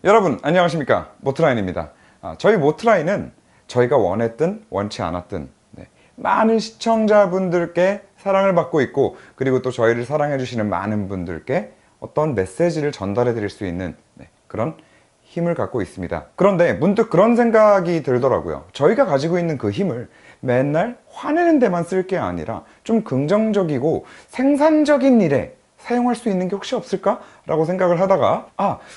여러분 안녕하십니까, 모트라인입니다. 저희 모트라인은 저희가 원했든 원치 않았든 많은 시청자분들께 사랑을 받고 있고, 그리고 또 저희를 사랑해 주시는 많은 분들께 어떤 메시지를 전달해 드릴 수 있는 그런 힘을 갖고 있습니다. 그런데 문득 그런 생각이 들더라고요. 저희가 가지고 있는 그 힘을 맨날 화내는 데만 쓸 게 아니라 좀 긍정적이고 생산적인 일에 사용할 수 있는 게 혹시 없을까? 라고 생각을 하다가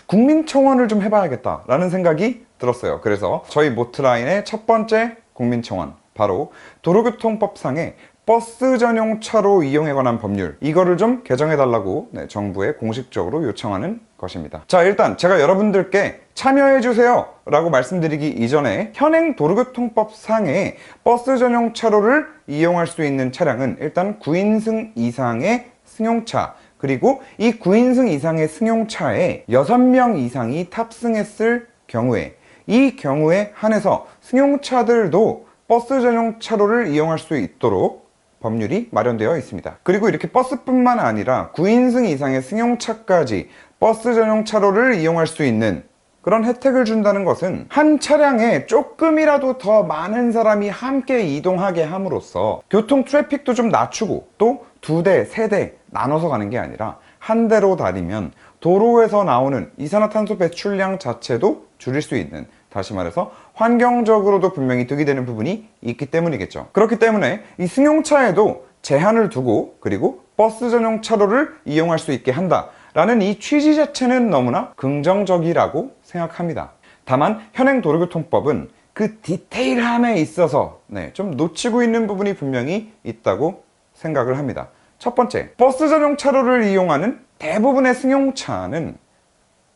국민청원을 좀 해봐야겠다 라는 생각이 들었어요. 그래서 저희 모트라인의 첫 번째 국민청원, 바로 도로교통법상의 버스 전용 차로 이용에 관한 법률, 이거를 좀 개정해달라고 정부에 공식적으로 요청하는 것입니다. 자, 일단 제가 여러분들께 참여해주세요 라고 말씀드리기 이전에, 현행 도로교통법상의 버스 전용 차로를 이용할 수 있는 차량은 일단 9인승 이상의 승용차, 그리고 이 9인승 이상의 승용차에 6명 이상이 탑승했을 경우에, 이 경우에 한해서 승용차들도 버스 전용 차로를 이용할 수 있도록 법률이 마련되어 있습니다. 그리고 이렇게 버스뿐만 아니라 9인승 이상의 승용차까지 버스 전용 차로를 이용할 수 있는 그런 혜택을 준다는 것은 한 차량에 조금이라도 더 많은 사람이 함께 이동하게 함으로써 교통 트래픽도 좀 낮추고, 또 2대, 3대 나눠서 가는 게 아니라 한 대로 다니면 도로에서 나오는 이산화탄소 배출량 자체도 줄일 수 있는, 다시 말해서 환경적으로도 분명히 득이 되는 부분이 있기 때문이겠죠. 그렇기 때문에 이 승용차에도 제한을 두고, 그리고 버스 전용 차로를 이용할 수 있게 한다 라는 이 취지 자체는 너무나 긍정적이라고 생각합니다. 다만 현행 도로교통법은 그 디테일함에 있어서 좀 놓치고 있는 부분이 분명히 있다고 생각을 합니다. 첫 번째, 버스 전용 차로를 이용하는 대부분의 승용차는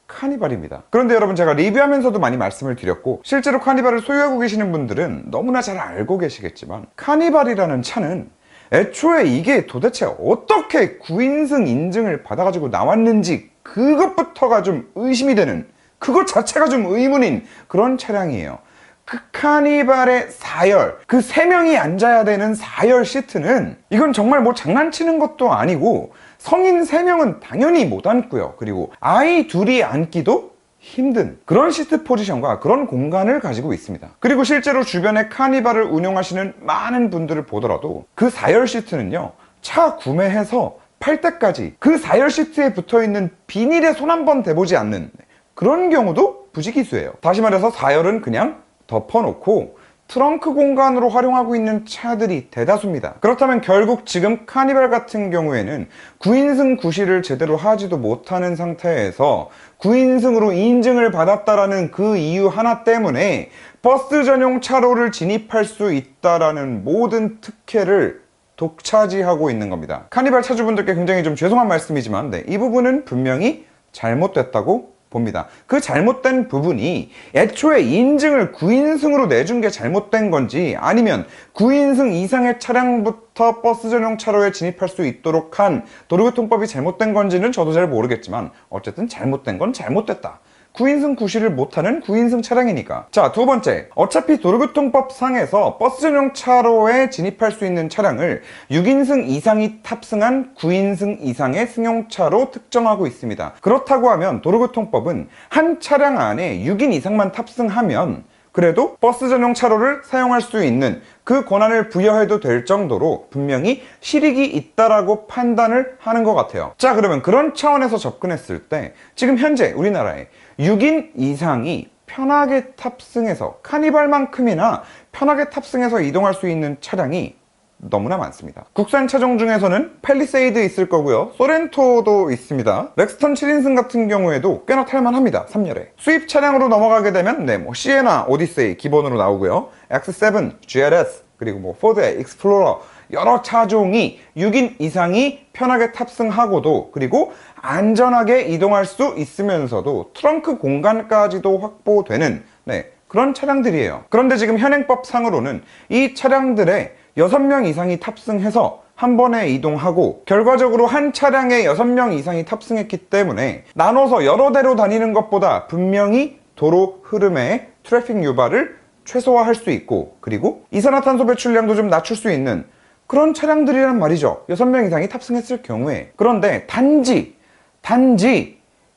카니발입니다. 그런데 여러분, 제가 리뷰하면서도 많이 말씀을 드렸고, 실제로 카니발을 소유하고 계시는 분들은 너무나 잘 알고 계시겠지만, 카니발이라는 차는 애초에 이게 도대체 어떻게 9인승 인증을 받아가지고 나왔는지 그것부터가 좀 의심이 되는, 그것 자체가 좀 의문인 그런 차량이에요. 그 카니발의 4열, 그 3명이 앉아야 되는 4열 시트는 이건 정말 뭐 장난치는 것도 아니고, 성인 3명은 당연히 못 앉고요. 그리고 아이 둘이 앉기도 힘든 그런 시트 포지션과 그런 공간을 가지고 있습니다. 그리고 실제로 주변에 카니발을 운영하시는 많은 분들을 보더라도 그 4열 시트는요, 차 구매해서 팔 때까지 그 4열 시트에 붙어있는 비닐에 손 한 번 대보지 않는 그런 경우도 부지기수예요. 다시 말해서 4열은 그냥 덮어놓고 트렁크 공간으로 활용하고 있는 차들이 대다수입니다. 그렇다면 결국 지금 카니발 같은 경우에는 9인승 구시를 제대로 하지도 못하는 상태에서 9인승으로 인증을 받았다라는 그 이유 하나 때문에 버스 전용 차로를 진입할 수 있다라는 모든 특혜를 독차지하고 있는 겁니다. 카니발 차주분들께 굉장히 좀 죄송한 말씀이지만 이 부분은 분명히 잘못됐다고 봅니다. 그 잘못된 부분이 애초에 인증을 9인승으로 내준 게 잘못된 건지, 아니면 9인승 이상의 차량부터 버스 전용 차로에 진입할 수 있도록 한 도로교통법이 잘못된 건지는 저도 잘 모르겠지만, 어쨌든 잘못된 건 잘못됐다. 9인승 구시를 못하는 9인승 차량이니까. 자, 두 번째, 어차피 도로교통법 상에서 버스 전용 차로에 진입할 수 있는 차량을 6인승 이상이 탑승한 9인승 이상의 승용차로 특정하고 있습니다. 그렇다고 하면 도로교통법은 한 차량 안에 6인 이상만 탑승하면 그래도 버스 전용 차로를 사용할 수 있는 그 권한을 부여해도 될 정도로 분명히 실익이 있다라고 판단을 하는 것 같아요. 자, 그러면 그런 차원에서 접근했을 때 지금 현재 우리나라에 6인 이상이 편하게 탑승해서, 카니발만큼이나 편하게 탑승해서 이동할 수 있는 차량이 너무나 많습니다. 국산 차종 중에서는 팰리세이드 있을 거고요, 소렌토도 있습니다. 렉스턴 7인승 같은 경우에도 꽤나 탈만합니다. 3열에 수입 차량으로 넘어가게 되면 시에나 오디세이 기본으로 나오고요, X7, GLS, 그리고 포드 익스플로러, 여러 차종이 6인 이상이 편하게 탑승하고도, 그리고 안전하게 이동할 수 있으면서도 트렁크 공간까지도 확보되는 그런 차량들이에요. 그런데 지금 현행법상으로는 이 차량들의 6명 이상이 탑승해서 한 번에 이동하고, 결과적으로 한 차량에 6명 이상이 탑승했기 때문에 나눠서 여러 대로 다니는 것보다 분명히 도로 흐름의 트래픽 유발을 최소화할 수 있고, 그리고 이산화탄소 배출량도 좀 낮출 수 있는 그런 차량들이란 말이죠. 6명 이상이 탑승했을 경우에. 그런데 단지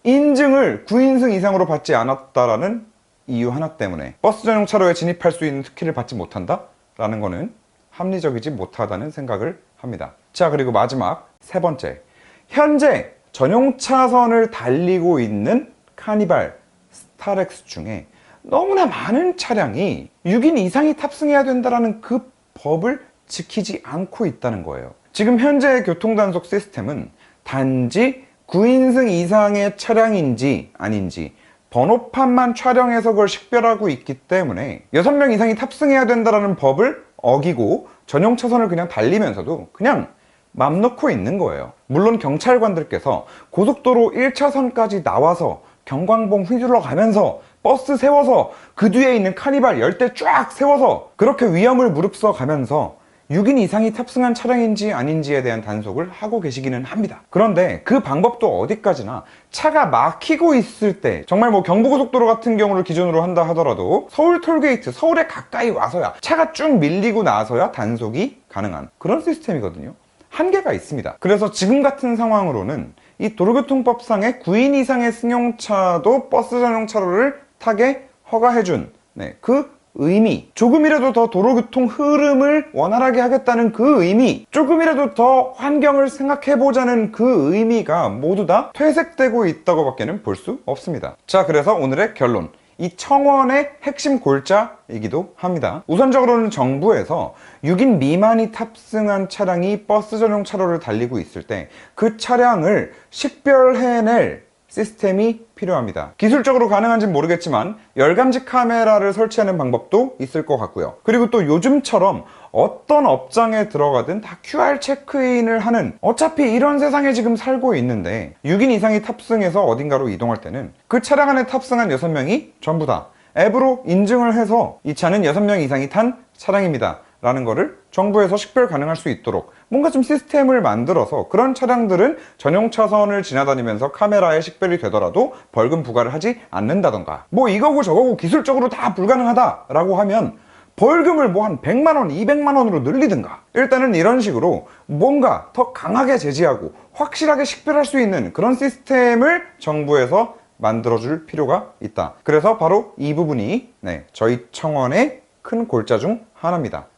인증을 9인승 이상으로 받지 않았다라는 이유 하나 때문에 버스 전용 차로에 진입할 수 있는 특혜를 받지 못한다라는 거는 합리적이지 못하다는 생각을 합니다. 자, 그리고 마지막 세 번째, 현재 전용 차선을 달리고 있는 카니발 스타렉스 중에 너무나 많은 차량이 6인 이상이 탑승해야 된다는 그 법을 지키지 않고 있다는 거예요. 지금 현재의 교통단속 시스템은 단지 9인승 이상의 차량인지 아닌지 번호판만 촬영해서 그걸 식별하고 있기 때문에 6명 이상이 탑승해야 된다는 법을 어기고 전용 차선을 그냥 달리면서도 그냥 맘 놓고 있는 거예요. 물론 경찰관들께서 고속도로 1차선까지 나와서 경광봉 휘둘러 가면서 버스 세워서 그 뒤에 있는 카니발 10대 쫙 세워서 그렇게 위험을 무릅써 가면서 6인 이상이 탑승한 차량인지 아닌지에 대한 단속을 하고 계시기는 합니다. 그런데 그 방법도 어디까지나 차가 막히고 있을 때, 정말 뭐 경부고속도로 같은 경우를 기준으로 한다 하더라도 서울 톨게이트, 서울에 가까이 와서야 차가 쭉 밀리고 나서야 단속이 가능한 그런 시스템이거든요. 한계가 있습니다. 그래서 지금 같은 상황으로는 이 도로교통법상의 9인 이상의 승용차도 버스 전용 차로를 타게 허가해준 그 의미, 조금이라도 더 도로교통 흐름을 원활하게 하겠다는 그 의미, 조금이라도 더 환경을 생각해보자는 그 의미가 모두 다 퇴색되고 있다고 밖에는 볼 수 없습니다. 자, 그래서 오늘의 결론, 이 청원의 핵심 골자이기도 합니다. 우선적으로는 정부에서 6인 미만이 탑승한 차량이 버스 전용 차로를 달리고 있을 때 그 차량을 식별해낼 시스템이 필요합니다. 기술적으로 가능한지는 모르겠지만 열감지 카메라를 설치하는 방법도 있을 것 같고요. 그리고 또 요즘처럼 어떤 업장에 들어가든 다 QR 체크인을 하는, 어차피 이런 세상에 지금 살고 있는데 6인 이상이 탑승해서 어딘가로 이동할 때는 그 차량 안에 탑승한 6명이 전부 다 앱으로 인증을 해서 이 차는 6명 이상이 탄 차량입니다 라는 거를 정부에서 식별 가능할 수 있도록 뭔가 좀 시스템을 만들어서 그런 차량들은 전용 차선을 지나다니면서 카메라에 식별이 되더라도 벌금 부과를 하지 않는다던가, 뭐 이거고 저거고 기술적으로 다 불가능하다라고 하면 벌금을 뭐 한 100만원, 200만원으로 늘리든가, 일단은 이런 식으로 뭔가 더 강하게 제지하고 확실하게 식별할 수 있는 그런 시스템을 정부에서 만들어줄 필요가 있다. 그래서 바로 이 부분이 저희 청원의 큰 골자 중 하나입니다.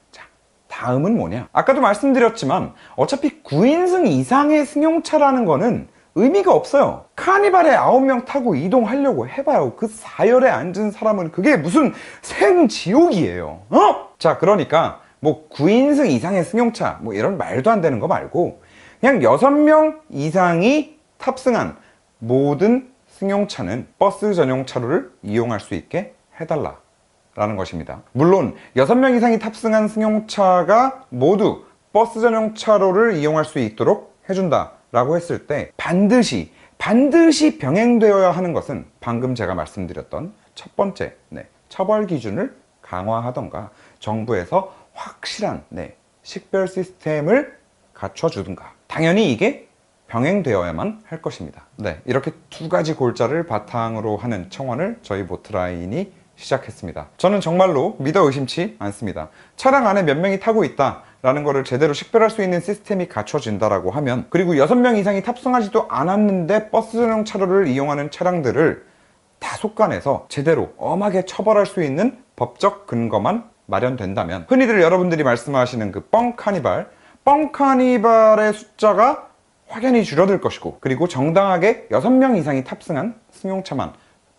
다음은 뭐냐? 아까도 말씀드렸지만 어차피 9인승 이상의 승용차라는 거는 의미가 없어요. 카니발에 9명 타고 이동하려고 해봐요. 그 4열에 앉은 사람은 그게 무슨 생지옥이에요. 자, 그러니까 뭐 9인승 이상의 승용차 뭐 이런 말도 안 되는 거 말고 그냥 6명 이상이 탑승한 모든 승용차는 버스 전용 차로를 이용할 수 있게 해달라 라는 것입니다. 물론 6명 이상이 탑승한 승용차가 모두 버스 전용 차로를 이용할 수 있도록 해준다 라고 했을 때 반드시 병행되어야 하는 것은 방금 제가 말씀드렸던 첫 번째 처벌 기준을 강화하던가 정부에서 확실한 식별 시스템을 갖춰주든가, 당연히 이게 병행되어야만 할 것입니다. 이렇게 두 가지 골자를 바탕으로 하는 청원을 저희 모트라인이 시작했습니다. 저는 정말로 믿어 의심치 않습니다. 차량 안에 몇 명이 타고 있다 라는 거를 제대로 식별할 수 있는 시스템이 갖춰진다라고 하면, 그리고 6명 이상이 탑승하지도 않았는데 버스 전용 차로를 이용하는 차량들을 다 속간해서 제대로 엄하게 처벌할 수 있는 법적 근거만 마련된다면, 흔히들 여러분들이 말씀하시는 그 뻥카니발의 숫자가 확연히 줄어들 것이고, 그리고 정당하게 6명 이상이 탑승한 승용차만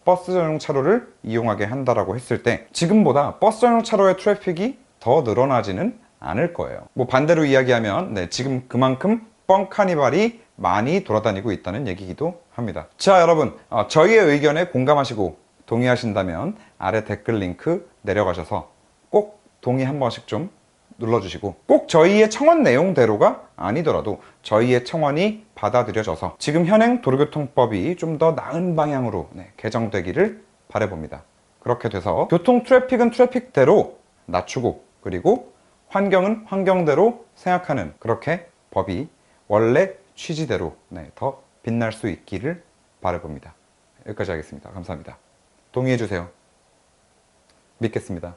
버스 전용 차로를 이용하게 한다라고 했을 때 지금보다 버스 전용 차로의 트래픽이 더 늘어나지는 않을 거예요. 뭐 반대로 이야기하면 지금 그만큼 뻥카니발이 많이 돌아다니고 있다는 얘기이기도 합니다. 자, 여러분, 저희의 의견에 공감하시고 동의하신다면 아래 댓글 링크 내려가셔서 꼭 동의 한 번씩 좀 눌러주시고, 꼭 저희의 청원 내용대로가 아니더라도 저희의 청원이 받아들여져서 지금 현행 도로교통법이 좀 더 나은 방향으로 개정되기를 바라봅니다. 그렇게 돼서 교통 트래픽은 트래픽대로 낮추고, 그리고 환경은 환경대로 생각하는, 그렇게 법이 원래 취지대로 더 빛날 수 있기를 바라봅니다. 여기까지 하겠습니다. 감사합니다. 동의해주세요. 믿겠습니다.